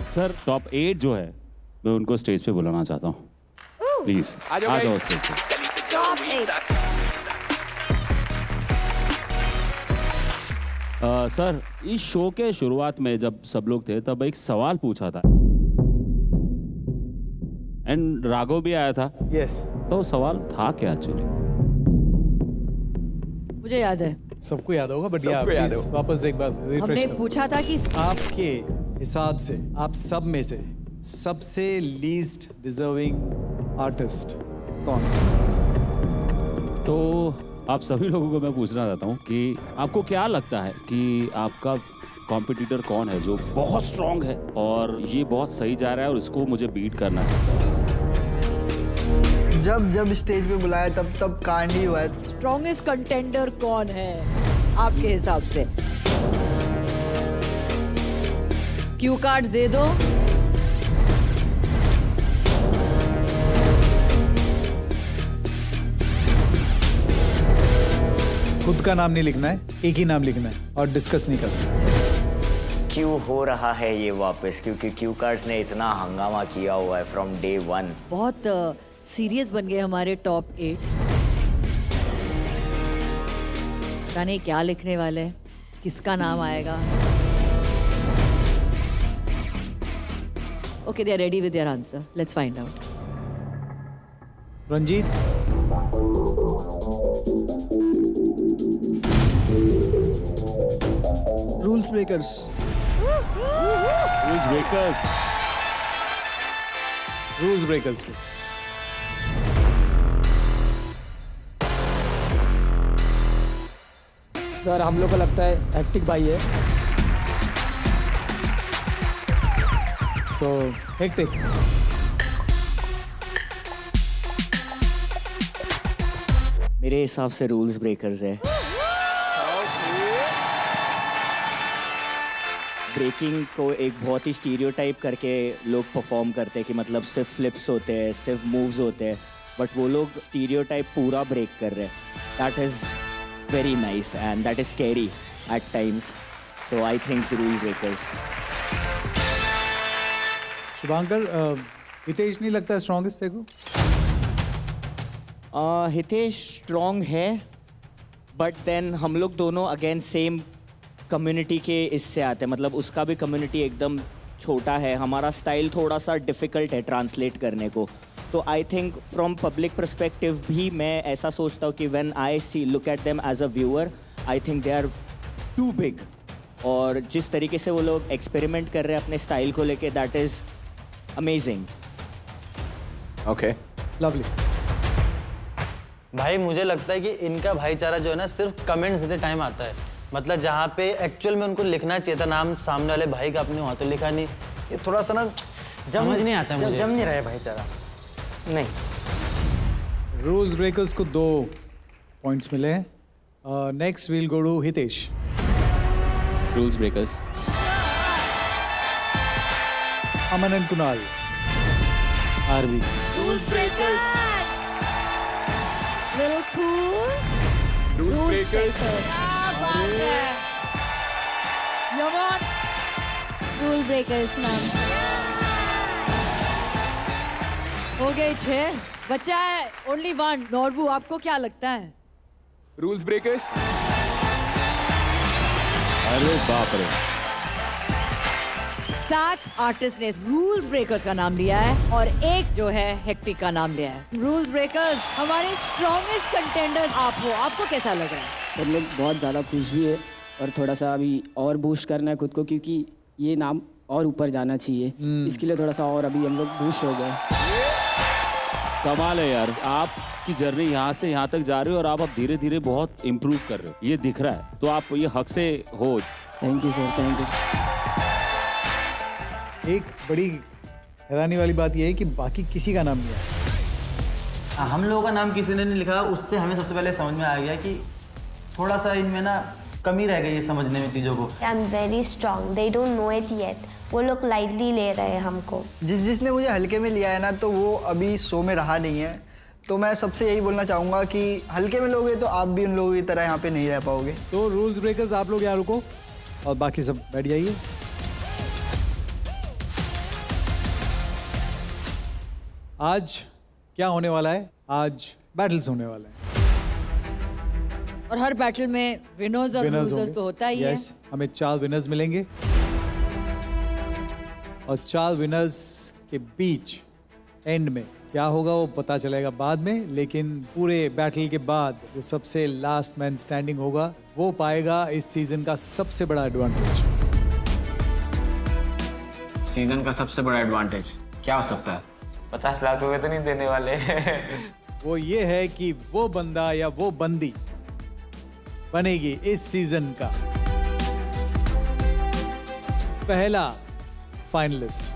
Sir top 8 जो है मैं उनको स्टेज पे बुलाना चाहता हूँ प्लीज आ जाओ स्टेज पे। टॉप 8 सर इस शो के शुरुआत में जब सब लोग थे तब एक सवाल पूछा था एंड राघव भी आया था। यस तो सवाल था क्या एक्चुअली? मुझे याद है सबको याद होगा बट या सबको याद प्लीज वापस एक बार हमने रिफ्रेश पूछा था कि आपके हिसाब से आप सब में से सबसे लीस्ट डिजर्विंग आर्टिस्ट कौन है? तो आप सभी लोगों को मैं पूछना चाहता हूँ कि आपको क्या लगता है कि आपका कॉम्पिटिटर कौन है जो बहुत स्ट्रांग है और ये बहुत सही जा रहा है और इसको मुझे बीट करना है? जब स्टेज पे बुलाया तब कांड ही हुआ है। स्ट्रॉन्गेस्ट कंटेंडर कौन है आपके हिसाब से? क्यू कार्ड्स दे दो। खुद का नाम नहीं लिखना है, एक ही नाम लिखना है और डिस्कस नहीं करना है। क्यों हो रहा है ये वापस? क्योंकि क्यू कार्ड्स ने इतना हंगामा किया हुआ है फ्रॉम डे 1। बहुत सीरियस बन गए हमारे टॉप 8। पता नहीं क्या लिखने वाले हैं, किसका नाम आएगा। Okay they are ready with your answer, let's find out. Ranjit rules breakers. Rules breakers. Rules breakers पे सर हम लोग को लगता है हेक्टिक भाई है। सो हेक्टिक मेरे हिसाब से रूल्स ब्रेकर्स है। ब्रेकिंग को एक बहुत ही स्टीरियोटाइप करके लोग परफॉर्म करते हैं कि मतलब सिर्फ फ्लिप्स होते हैं, सिर्फ मूव्स होते हैं, बट वो लोग स्टीरियोटाइप पूरा ब्रेक कर रहे हैं। That is very nice and that is scary at times, so I think rule breakers. Shubhankar Hitesh नहीं लगता स्ट्रॉन्गेस्ट तेरे को? हितेश स्ट्रॉन्ग है बट देन हम लोग दोनों अगेन सेम कम्युनिटी के इससे आते हैं, मतलब उसका भी कम्युनिटी एकदम छोटा है, हमारा स्टाइल थोड़ा सा डिफ़िकल्ट है ट्रांसलेट करने को। तो I think from public perspective भी मैं ऐसा सोचता हूँ कि when I see look at them as a viewer, I think they are too big. और जिस तरीके से वो लोग एक्सपेरिमेंट कर रहे हैं अपने स्टाइल को लेके, that is amazing. Okay lovely. भाई मुझे लगता है कि इनका भाईचारा जो है ना सिर्फ कमेंट्स देते टाइम आता है, मतलब जहाँ पे एक्चुअल में उनको लिखना चाहिए था नाम सामने वाले भाई का, अपने वहाँ तो लिखा नहीं। ये थोड़ा सा ना समझ नहीं आता मुझे, जम नहीं रहा है भाईचारा। नहीं, रूल्स ब्रेकर्स को 2 पॉइंट्स मिले हैं। Next we'll go to Hitesh. Rules breakers. Aman and Kunal. RB. Rules breakers. Little cool. Rules breakers. क्या बात है। यमन। रूल ब्रेकर्स नाम। हो गए 6, बच्चा है ओनली 1। नॉर्बू आपको क्या लगता है? Rules breakers. अरे बाप रे। 7 आर्टिस्ट ने रूल्स ब्रेकर्स का नाम लिया है और 1 जो है हेक्टिक का नाम लिया है। रूल्स ब्रेकर्स हमारे स्ट्रॉन्गेस्ट कंटेंडर्स आप हो, आपको कैसा लग रहा है? हम लोग बहुत ज़्यादा खुश भी है और थोड़ा सा अभी और बूस्ट करना है खुद को, क्योंकि ये नाम और ऊपर जाना चाहिए। इसके लिए थोड़ा सा और अभी हम लोग बूस्ट हो गए। कमाल है यार, आपकी जर्नी यहाँ से यहाँ तक जा रही हो और आप अब धीरे धीरे बहुत इम्प्रूव कर रहे हो, ये दिख रहा है। तो आप ये हक से हो। Thank you sir, thank you. एक बड़ी हैरानी वाली बात यह है कि बाकी किसी का नाम नहीं आया। हम लोगों का नाम किसी ने नहीं लिखा, उससे हमें सबसे पहले समझ में आ गया कि थोड़ा सा इनमें ना कमी रह गई है समझने में चीज़ों को। I am very strong, they don't know it yet. वो लोग लाइटली ले रहे हैं हमको। जिसने मुझे हल्के में लिया है ना, तो वो अभी शो में रहा नहीं है। तो मैं सबसे यही बोलना चाहूँगा कि हल्के में लोगे तो आप भी उन लोगों की तरह यहाँ पे नहीं रह पाओगे। तो रूल्स ब्रेकर्स आप लोग यहाँ रुको और बाकी सब बैठ जाइए। आज क्या होने वाला है? आज बैटल्स होने वाले हैं। और हर बैटल में विनर्स और लूजर्स तो होता ही है। यस, हमें 4 विनर्स मिलेंगे और 4 विनर्स के बीच एंड में क्या होगा वो पता चलेगा बाद में, लेकिन पूरे बैटल के बाद जो सबसे लास्ट मैन स्टैंडिंग होगा वो पाएगा इस सीजन का सबसे बड़ा एडवांटेज। सीजन का सबसे बड़ा एडवांटेज क्या हो सकता है? 50 लाख रुपए तो नहीं देने वाले। वो ये है कि वो बंदा या वो बंदी बनेगी इस सीजन का पहला फाइनलिस्ट।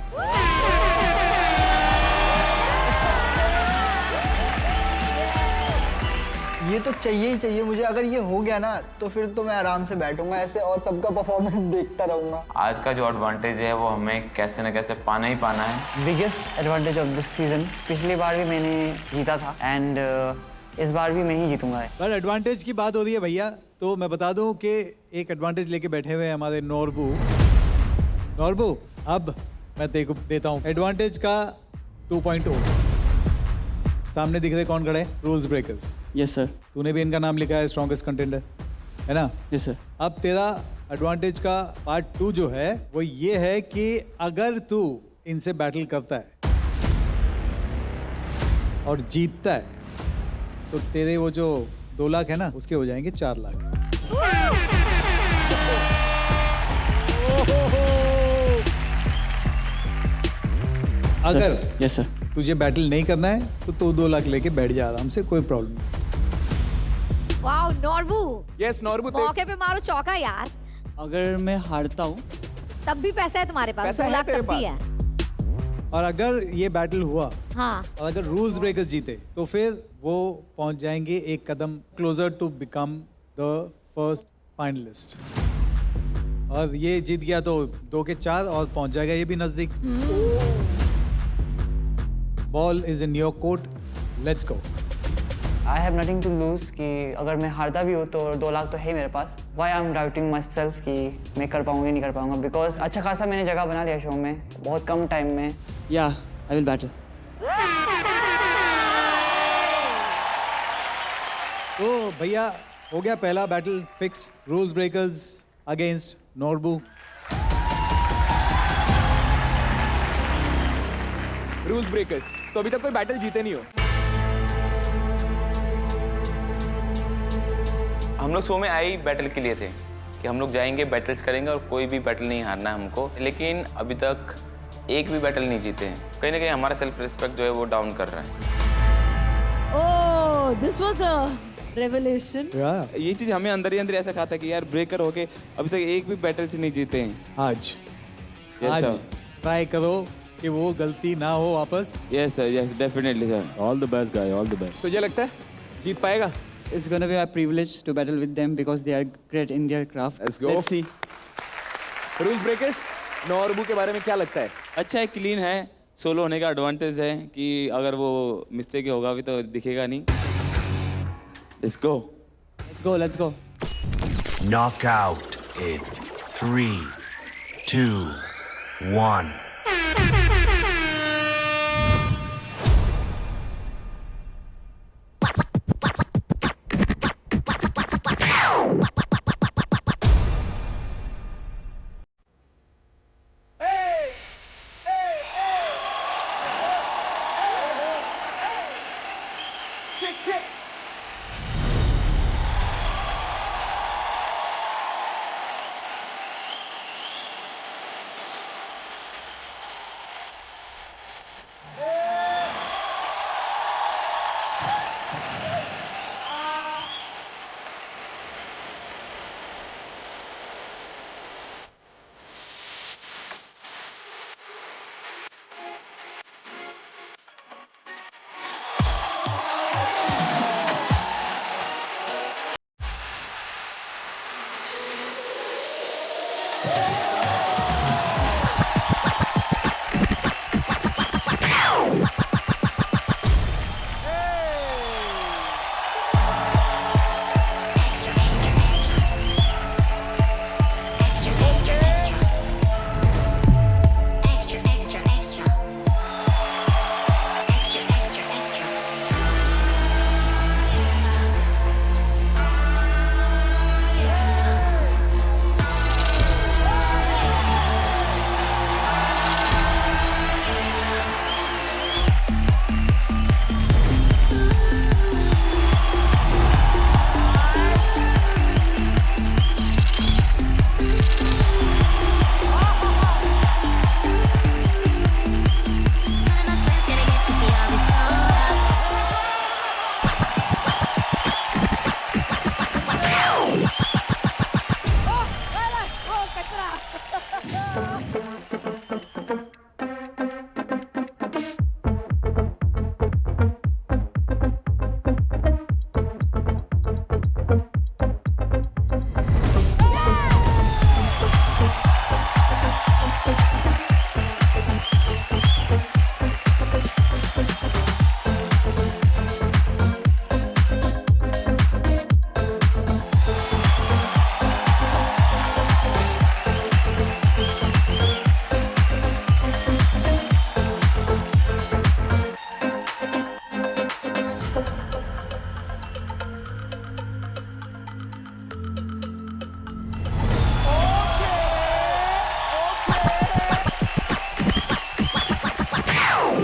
ये तो चाहिए ही चाहिए मुझे। अगर ये हो गया ना तो फिर तो मैं आराम से बैठूंगा ऐसे और सबका परफॉर्मेंस देखता रहूंगा। आज का जो एडवांटेज है वो हमें कैसे न कैसे पाना ही पाना है। Biggest advantage of this season, पिछली बार भी मैंने जीता था एंड इस बार भी मैं ही जीतूंगा। पर एडवांटेज की बात हो रही है भैया, तो मैं बता दूं कि एक एडवांटेज लेके बैठे हुए हैं हमारे नॉर्बू। नॉर्बू, अब मैं तेरे को देता हूं एडवांटेज का 2.0। सामने दिख रहे कौन खड़े हैं? Rules breakers. Yes sir. तूने भी इनका नाम लिखा है स्ट्रॉन्गेस्ट कंटेंडर, है ना? Yes sir. अब तेरा एडवांटेज का पार्ट 2 जो है वो ये है कि अगर तू इनसे बैटल करता है और जीतता है तो तेरे वो जो 2 लाख है ना उसके हो जाएंगे 4 लाख। अगर यस सर तुझे बैटल नहीं करना है तो तू 2 लाख लेके बैठ जा आराम से, कोई प्रॉब्लम नहीं। वाओ नॉर्बू, यस नॉर्बू, मौके पे मारो चौका यार। अगर मैं हारता हूँ तब भी पैसा है तुम्हारे पास, पैसा 2 है लाख तेरे तब भी है। और अगर ये बैटल हुआ हाँ और अगर रूल्स ब्रेकर्स जीते तो फिर वो पहुंच जाएंगे एक कदम closer to become the first finalist. और ये जीत गया तो 2 के 4 और पहुंच जाएगा ये भी नजदीक। Ball is in your court, let's go. I have nothing to lose कि अगर मैं हारता भी हूँ तो 2 लाख तो है मेरे पास। Why I am doubting myself कि मैं कर पाऊंगी नहीं कर पाऊंगा, बिकॉज अच्छा खासा मैंने जगह बना लिया शो में बहुत कम टाइम में। या आई विल बैटल। तो भैया हो गया पहला battle fix, rules breakers against Norbu. Rules breakers तो अभी तक कोई बैटल जीते नहीं हो। हम लोग शो में आई बैटल के लिए थे कि हम लोग जाएंगे बैटल्स करेंगे और कोई भी बैटल नहीं हारना है हमको, लेकिन अभी तक एक भी बैटल नहीं जीते हैं। कहीं ना कहीं हमारा सेल्फ रिस्पेक्ट जो है वो डाउन कर रहा है। ओह, दिस वाज अ रेवलेशन। ये चीज हमें अंदर ही अंदर ऐसा खाता है कि यार ब्रेकर होके अभी तक एक भी बैटल से नहीं जीते हैं। आज Yes, ट्राई करो कि वो गलती ना हो वापस। Yes sir, yes definitely sir. All the best guy, all the best. तुझे लगता है जीत पाएगा? It's gonna be a privilege to battle with them because they are great in their craft. Let's go. Let's see. Rules breakers, Norbu के बारे में क्या लगता है? अच्छा है, क्लीन है, सोलो होने का एडवांटेज है कि अगर वो मिस्टेक होगा भी तो दिखेगा नहीं। Let's go. Let's go. Knockout in 3, 2, 1.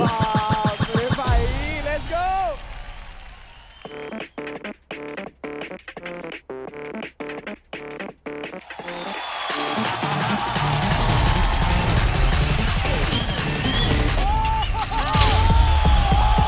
बाप रे भाई, let's go.